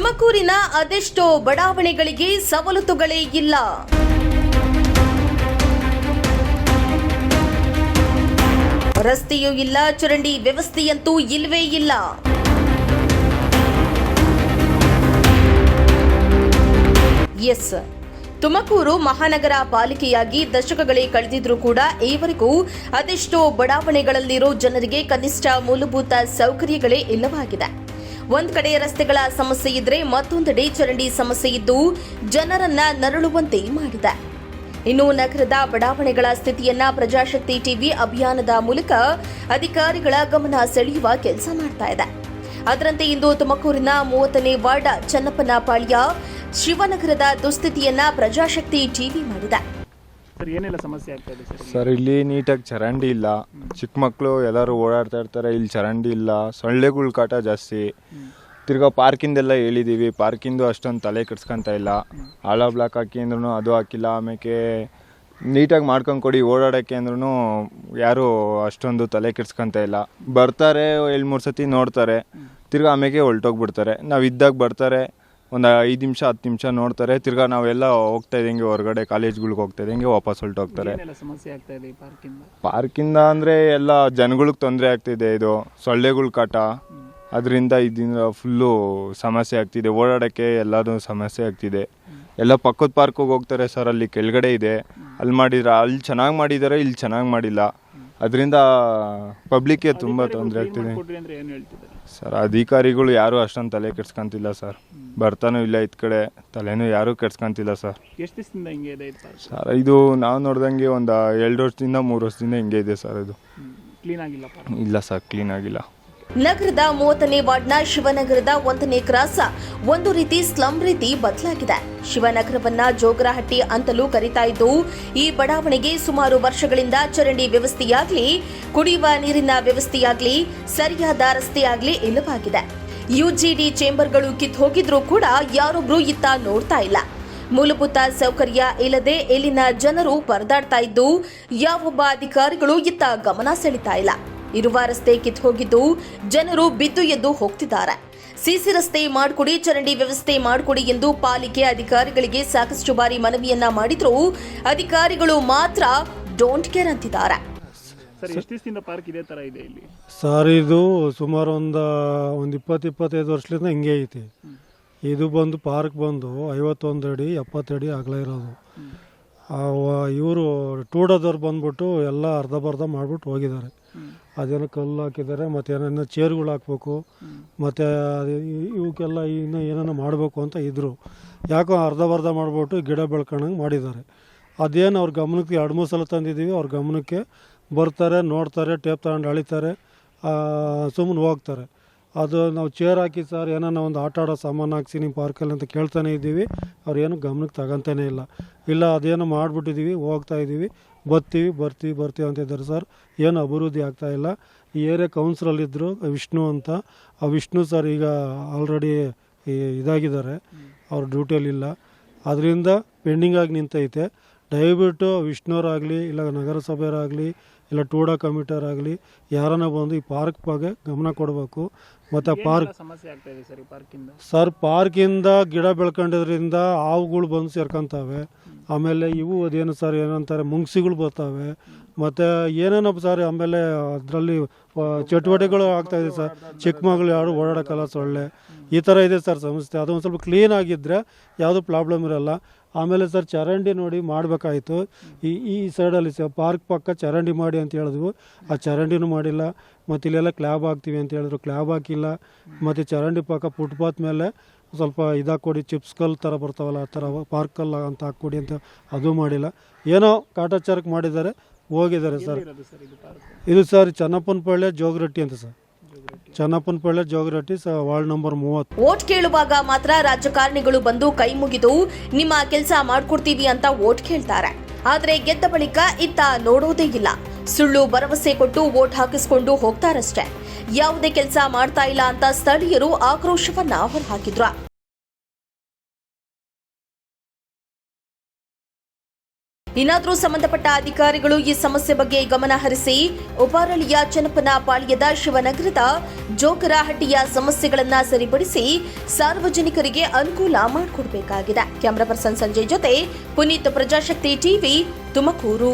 ತುಮಕೂರಿನ ಅದೆಷ್ಟೋ ಬಡಾವಣೆಗಳಿಗೆ ಸವಲತ್ತುಗಳೇ ಇಲ್ಲ. ರಸ್ತೆಯೂ ಇಲ್ಲ, ಚರಂಡಿ ವ್ಯವಸ್ಥೆಯಂತೂ ಇಲ್ಲವೇ ಇಲ್ಲ. ಎಸ್, ತುಮಕೂರು ಮಹಾನಗರ ಪಾಲಿಕೆಯಾಗಿ ದಶಕಗಳೇ ಕಳೆದಿದ್ರೂ ಕೂಡ ಈವರೆಗೂ ಅದೆಷ್ಟೋ ಬಡಾವಣೆಗಳಲ್ಲಿರೋ ಜನರಿಗೆ ಕನಿಷ್ಠ ಮೂಲಭೂತ ಸೌಕರ್ಯಗಳೇ ಇಲ್ಲವಾಗಿದೆ. ಒಂದ್ ಕಡೆ ರಸ್ತೆಗಳ ಸಮಸ್ಯೆ ಇದ್ರೆ ಮತ್ತೊಂದೆಡೆ ಚರಂಡಿ ಸಮಸ್ಯೆ ಇದ್ದು ಜನರನ್ನ ನರಳುವಂತೆ ಮಾಡಿದೆ. ಇನ್ನು ನಗರದ ಬಡಾವಣೆಗಳ ಸ್ಥಿತಿಯನ್ನ ಪ್ರಜಾಶಕ್ತಿ ಟಿವಿ ಅಭಿಯಾನದ ಮೂಲಕ ಅಧಿಕಾರಿಗಳ ಗಮನ ಸೆಳೆಯುವ ಕೆಲಸ ಮಾಡ್ತಾ ಇದೆ. ಅದರಂತೆ ಇಂದು ತುಮಕೂರಿನ 30ನೇ ವಾರ್ಡ್ ಚನ್ನಪ್ಪನಪಾಳ್ಯ ಶಿವನಗರದ ದುಸ್ಥಿತಿಯನ್ನ ಪ್ರಜಾಶಕ್ತಿ ಟಿವಿ ಮಾಡಿದೆ. ಸರ್, ಇಲ್ಲಿ ನೀಟಾಗಿ ಚರಂಡಿ ಇಲ್ಲ. ಚಿಕ್ಕ ಮಕ್ಕಳು ಎಲ್ಲರೂ ಓಡಾಡ್ತಾ ಇರ್ತಾರೆ, ಇಲ್ಲಿ ಚರಂಡಿ ಇಲ್ಲ. ಸೊಳ್ಳೆಗಳ ಕಾಟ ಜಾಸ್ತಿ. ತಿರ್ಗಾ ಪಾರ್ಕಿಂದೆಲ್ಲ ಹೇಳಿದ್ದೀವಿ, ಪಾರ್ಕಿಂದು ಅಷ್ಟೊಂದು ತಲೆ ಕೆಡ್ಸ್ಕೊಂತ ಇಲ್ಲ. ಆಳ ಬ್ಲಾಕ್ ಹಾಕಿ ಅಂದ್ರೂ ಅದು ಹಾಕಿಲ್ಲ. ಆಮೇಲೆ ನೀಟಾಗಿ ಮಾಡ್ಕೊಂಡು ಕೊಡಿ ಓಡಾಡೋಕ್ಕೆ ಅಂದ್ರೂ ಯಾರೂ ಅಷ್ಟೊಂದು ತಲೆ ಕೆಡ್ಸ್ಕೊಂತ ಇಲ್ಲ. ಬರ್ತಾರೆ 2-3 ಸತಿ ನೋಡ್ತಾರೆ, ತಿರ್ಗಾ ಆಮೇಲೆ ಹೊಲ್ಟೋಗ್ಬಿಡ್ತಾರೆ. ನಾವು ಇದ್ದಾಗ ಬರ್ತಾರೆ, ಒಂದು 5 ನಿಮಿಷ 10 ನಿಮಿಷ ನೋಡ್ತಾರೆ, ತಿರ್ಗಾ ನಾವೆಲ್ಲ ಹೋಗ್ತಾ ಇದ್ದಂಗೆ ಹೊರಗಡೆ ಕಾಲೇಜ್ಗಳಿಗೆ ಹೋಗ್ತಾ ಇದ್ದಂಗೆ ವಾಪಸ್ ಹೊಲ್ಟೋಗ್ತಾರೆ. ಪಾರ್ಕಿಂದ ಅಂದರೆ ಎಲ್ಲ ಜನಗಳಿಗೆ ತೊಂದರೆ ಆಗ್ತಿದೆ. ಇದು ಸೊಳ್ಳೆಗಳ ಕಾಟ, ಅದರಿಂದ ಇದರಿಂದ ಫುಲ್ಲು ಸಮಸ್ಯೆ ಆಗ್ತಿದೆ. ಓಡಾಡೋಕ್ಕೆ ಎಲ್ಲದೂ ಸಮಸ್ಯೆ ಆಗ್ತಿದೆ. ಎಲ್ಲ ಪಕ್ಕದ ಪಾರ್ಕಿಗೆ ಹೋಗ್ತಾರೆ ಸರ್, ಅಲ್ಲಿ ಕೆಳಗಡೆ ಇದೆ, ಅಲ್ಲಿ ಮಾಡಿದ್ರೆ ಅಲ್ಲಿ ಚೆನ್ನಾಗಿ ಮಾಡಿದ್ದಾರೆ, ಇಲ್ಲಿ ಚೆನ್ನಾಗಿ ಮಾಡಿಲ್ಲ. ಅದರಿಂದ ಪಬ್ಲಿಕ್ಗೆ ತುಂಬ ತೊಂದರೆ ಆಗ್ತಿದೆ ಸರ್. ಅಧಿಕಾರಿಗಳು ಯಾರೂ ಅಷ್ಟೊಂದು ತಲೆ ಕೆಡ್ಸ್ಕೊಂತಿಲ್ಲ ಸರ್. ಬರ್ತಾನೂ ಇಲ್ಲ ಇದ್ ಕಡೆ, ತಲೆನೂ ಯಾರೂ ಕೆಡ್ಸ್ಕೊಂತಿಲ್ಲ ಸರ್. ಸರ್, ಇದು ನಾವು ನೋಡ್ದಂಗೆ ಒಂದು 2 ವರ್ಷದಿಂದ 3 ವರ್ಷದಿಂದ ಹಿಂಗೆ ಇದೆ ಸರ್. ಇದು ಇಲ್ಲ ಸರ್, ಕ್ಲೀನ್ ಆಗಿಲ್ಲ. ನಗರದ 30ನೇ ವಾರ್ಡ್ನ ಶಿವನಗರದ 1ನೇ ಕ್ರಾಸ್ ಒಂದು ರೀತಿ ಸ್ಲಂ ರೀತಿ ಬದಲಾಗಿದೆ. ಶಿವನಗರವನ್ನ ಜೋಗರಹಟ್ಟಿ ಅಂತಲೂ ಕರೀತಾ ಇದ್ದು, ಈ ಬಡಾವಣೆಗೆ ಸುಮಾರು ವರ್ಷಗಳಿಂದ ಚರಂಡಿ ವ್ಯವಸ್ಥೆಯಾಗ್ಲಿ, ಕುಡಿಯುವ ನೀರಿನ ವ್ಯವಸ್ಥೆಯಾಗ್ಲಿ, ಸರಿಯಾದ ರಸ್ತೆಯಾಗ್ಲಿ ಇಲ್ಲವಾಗಿದೆ. ಯುಜಿಡಿ ಚೇಂಬರ್ಗಳು ಕಿತ್ತು ಹೋಗಿದ್ರೂ ಕೂಡ ಯಾರೊಬ್ರು ಇತ್ತ ನೋಡ್ತಾ ಇಲ್ಲ. ಮೂಲಭೂತ ಸೌಕರ್ಯ ಇಲ್ಲದೆ ಇಲ್ಲಿನ ಜನರು ಪರದಾಡ್ತಾ ಇದ್ದು, ಯಾವೊಬ್ಬ ಅಧಿಕಾರಿಗಳು ಇತ್ತ ಗಮನ ಸೆಳೀತಾ ಇಲ್ಲ. ಇರುವ ರಸ್ತೆ ಕಿತ್ತು ಹೋಗಿದ್ದು ಜನರು ಬಿದ್ದು ಎದ್ದು ಹೋಗ್ತಿದ್ದಾರೆ. ಸಿಸಿ ರಸ್ತೆ ಮಾಡಿಕೊಡಿ, ಚರಂಡಿ ವ್ಯವಸ್ಥೆ ಮಾಡಿಕೊಡಿ ಎಂದು ಪಾಲಿಕೆ ಅಧಿಕಾರಿಗಳಿಗೆ ಸಾಕಷ್ಟು ಬಾರಿ ಮನವಿಯನ್ನ ಮಾಡಿದ್ರು ಅಧಿಕಾರಿಗಳು ಮಾತ್ರ ಡೋಂಟ್ ಕೇರ್ ಅಂತಿದ್ದಾರೆ. ಸರ್, ಇದು ಸುಮಾರು ಒಂದು 20-25 ವರ್ಷದಿಂದ ಹಿಂಗೆ ಐತಿ. ಇದು ಬಂದು ಪಾರ್ಕ್ ಬಂದು 51 ಅಡಿ 70 ಅಡಿ ಅಗಲ ಇರೋದು. ಇವರು ಟೂಡೋದವ್ರು ಬಂದ್ಬಿಟ್ಟು ಎಲ್ಲ ಅರ್ಧ ಮಾಡಿಬಿಟ್ಟು ಹೋಗಿದ್ದಾರೆ. ಅದೇನೋ ಕಲ್ಲು ಹಾಕಿದ್ದಾರೆ, ಮತ್ತು ಏನೇನೋ ಚೇರ್ಗಳು ಹಾಕ್ಬೇಕು, ಮತ್ತು ಇವಕ್ಕೆಲ್ಲ ಇನ್ನೂ ಏನೇನೋ ಮಾಡಬೇಕು ಅಂತ ಇದ್ದರು. ಯಾಕೋ ಅರ್ಧ ಮಾಡಿಬಿಟ್ಟು ಗಿಡ ಬೆಳ್ಕೊಂಡಂಗೆ ಮಾಡಿದ್ದಾರೆ. ಅದೇನು ಅವ್ರ ಗಮನಕ್ಕೆ 2-3 ಸಲ ತಂದಿದ್ದೀವಿ. ಅವ್ರ ಗಮನಕ್ಕೆ ಬರ್ತಾರೆ, ನೋಡ್ತಾರೆ, ಟೇಪ್ ತಗೊಂಡು ಅಳಿತಾರೆ, ಸುಮ್ಮನೆ ಹೋಗ್ತಾರೆ. ಅದು ನಾವು ಚೇರ್ ಹಾಕಿ ಸರ್ ಏನೋ ಒಂದು ಆಟ ಆಡೋ ಸಾಮಾನು ಹಾಕ್ಸಿ ನಿಮ್ಮ ಪಾರ್ಕಲ್ಲಿ ಅಂತ ಕೇಳ್ತಾನೆ ಇದ್ದೀವಿ. ಅವ್ರೇನು ಗಮನಕ್ಕೆ ತಗೊಂತಾನೇ ಇಲ್ಲ ಅದೇನೋ ಮಾಡಿಬಿಟ್ಟಿದ್ದೀವಿ, ಹೋಗ್ತಾ ಇದ್ದೀವಿ, ಬರ್ತೀವಿ ಅಂತಿದ್ದಾರೆ ಸರ್. ಏನು ಅಭಿವೃದ್ಧಿ ಆಗ್ತಾಯಿಲ್ಲ. ಈ ಏರಿಯಾ ಕೌನ್ಸಿಲಲ್ಲಿದ್ದರು ವಿಷ್ಣು ಅಂತ. ಆ ವಿಷ್ಣು ಸರ್ ಈಗ ಆಲ್ರೆಡಿ ಇದಾಗಿದ್ದಾರೆ, ಅವ್ರ ಡ್ಯೂಟಿಯಲ್ಲಿಲ್ಲ. ಅದರಿಂದ ಪೆಂಡಿಂಗಾಗಿ ನಿಂತೈತೆ. ದಯವಿಟ್ಟು ವಿಷ್ಣುವರಾಗಲಿ, ಇಲ್ಲ ನಗರಸಭೆಯವರಾಗಲಿ, ಇಲ್ಲ ಟೂಡಾ ಕಮಿಟಿಯವರಾಗಲಿ ಯಾರನ್ನ ಬಂದು ಈ ಪಾರ್ಕ್ ಬಗ್ಗೆ ಗಮನ ಕೊಡಬೇಕು. ಮತ್ತು ಪಾರ್ಕಿಂದ ಗಿಡ ಬೆಳ್ಕೊಂಡಿದ್ರಿಂದ ಹಾವುಗಳು ಬಂದು ಸೇರ್ಕೊಂತವೆ. ಆಮೇಲೆ ಇವು ಅದೇನು ಸರ್ ಏನಂತಾರೆ ಮುಂಗ್ಸಿಗಳು ಬರ್ತಾವೆ, ಮತ್ತು ಏನೇನೋ ಸರ್. ಆಮೇಲೆ ಅದರಲ್ಲಿ ಚಟುವಟಿಕೆಗಳು ಆಗ್ತಾಯಿದೆ ಸರ್. ಚಿಕ್ಕ ಮಗಳು ಯಾರು ಓಡಾಡೋಕ್ಕಲ್ಲ, ಸೊಳ್ಳೆ ಈ ಥರ ಇದೆ ಸರ್ ಸಮಸ್ಯೆ. ಅದೊಂದು ಸ್ವಲ್ಪ ಕ್ಲೀನ್ ಆಗಿದ್ದರೆ ಯಾವುದೂ ಪ್ರಾಬ್ಲಮ್ ಇರೋಲ್ಲ. ಆಮೇಲೆ ಸರ್ ಚರಂಡಿ ನೋಡಿ ಮಾಡಬೇಕಾಯಿತು. ಈ ಸೈಡಲ್ಲಿ ಪಾರ್ಕ್ ಪಕ್ಕ ಚರಂಡಿ ಮಾಡಿ ಅಂತ ಹೇಳಿದ್ವು, ಆ ಚರಂಡಿನೂ ಮಾಡಿಲ್ಲ. ಮತ್ತು ಇಲ್ಲೆಲ್ಲ ಕ್ಲ್ಯಾಬ್ ಹಾಕ್ತೀವಿ ಅಂತ ಹೇಳಿದ್ರು, ಕ್ಲ್ಯಾಬ್ ಹಾಕಿಲ್ಲ. ಮತ್ತು ಚರಂಡಿ ಪಕ್ಕ ಫುಟ್ಪಾತ್ ಮೇಲೆ ಸ್ವಲ್ಪ ಇದಾಕೊಡಿ, ಚಿಪ್ಸ್ ಕಲ್ಲು ಥರ ಬರ್ತಾವಲ್ಲ ಆ ಥರ ಪಾರ್ಕಲ್ಲ ಅಂತ ಹಾಕ್ಕೊಡಿ ಅಂತ ಅದು ಮಾಡಿಲ್ಲ. ಏನೋ ಕಾಟಾಚಾರಕ್ಕೆ ಮಾಡಿದ್ದಾರೆ, ಹೋಗಿದ್ದಾರೆ ಸರ್. ಇದು ಸರ್ ಚನ್ನಪ್ಪನಪಾಳ್ಯ ಜೋಗರಟ್ಟಿ ಅಂತ sir. Channappanapalya Jogaratti ward number 30. Vote ಕೇಳುವಾಗ ಮಾತ್ರ ರಾಜಕಾರಣಿಗಳು ಬಂದು ಕೈ ಮುಗಿದು ನಿಮ್ಮ ಕೆಲಸ ಮಾಡ್ಕೊಡ್ತೀವಿ ಅಂತ ವೋಟ್ ಕೇಳ್ತಾರೆ. ಆದ್ರೆ ಗೆದ್ದ ಬಳಿಕ ಇತ್ತ ನೋಡೋದೇ ಇಲ್ಲ. ಸುಳ್ಳು ಭರವಸೆ ಕೊಟ್ಟು ವೋಟ್ ಹಾಕಿಸ್ಕೊಂಡು ಹೋಗ್ತಾರಷ್ಟೇ. ಯಾವುದೇ ಕೆಲಸ ಮಾಡ್ತಾ ಇಲ್ಲ ಅಂತ ಸ್ಥಳೀಯರು ಆಕ್ರೋಶವನ್ನ ಹೊರಹಾಕಿದ್ರು. ಇನ್ನಾದರೂ ಸಂಬಂಧಪಟ್ಟ ಅಧಿಕಾರಿಗಳು ಈ ಸಮಸ್ಯೆ ಬಗ್ಗೆ ಗಮನ ಹರಿಸಿ ಉಪಾರಳಿಯ ಚನ್ನಪ್ಪನ ಪಾಳ್ಯದ ಶಿವನಗರದ ಜೋಕರಹಟ್ಟಿಯ ಸಮಸ್ಯೆಗಳನ್ನ ಸರಿಪಡಿಸಿ ಸಾರ್ವಜನಿಕರಿಗೆ ಅನುಕೂಲ ಮಾಡಿಕೊಡಬೇಕಾಗಿದೆ. ಕ್ಯಾಮರಾ ಪರ್ಸನ್ ಸಂಜಯ್ ಜೊತೆ ಪುನೀತ್, ಪ್ರಜಾಶಕ್ತಿ ಟಿವಿ, ತುಮಕೂರು.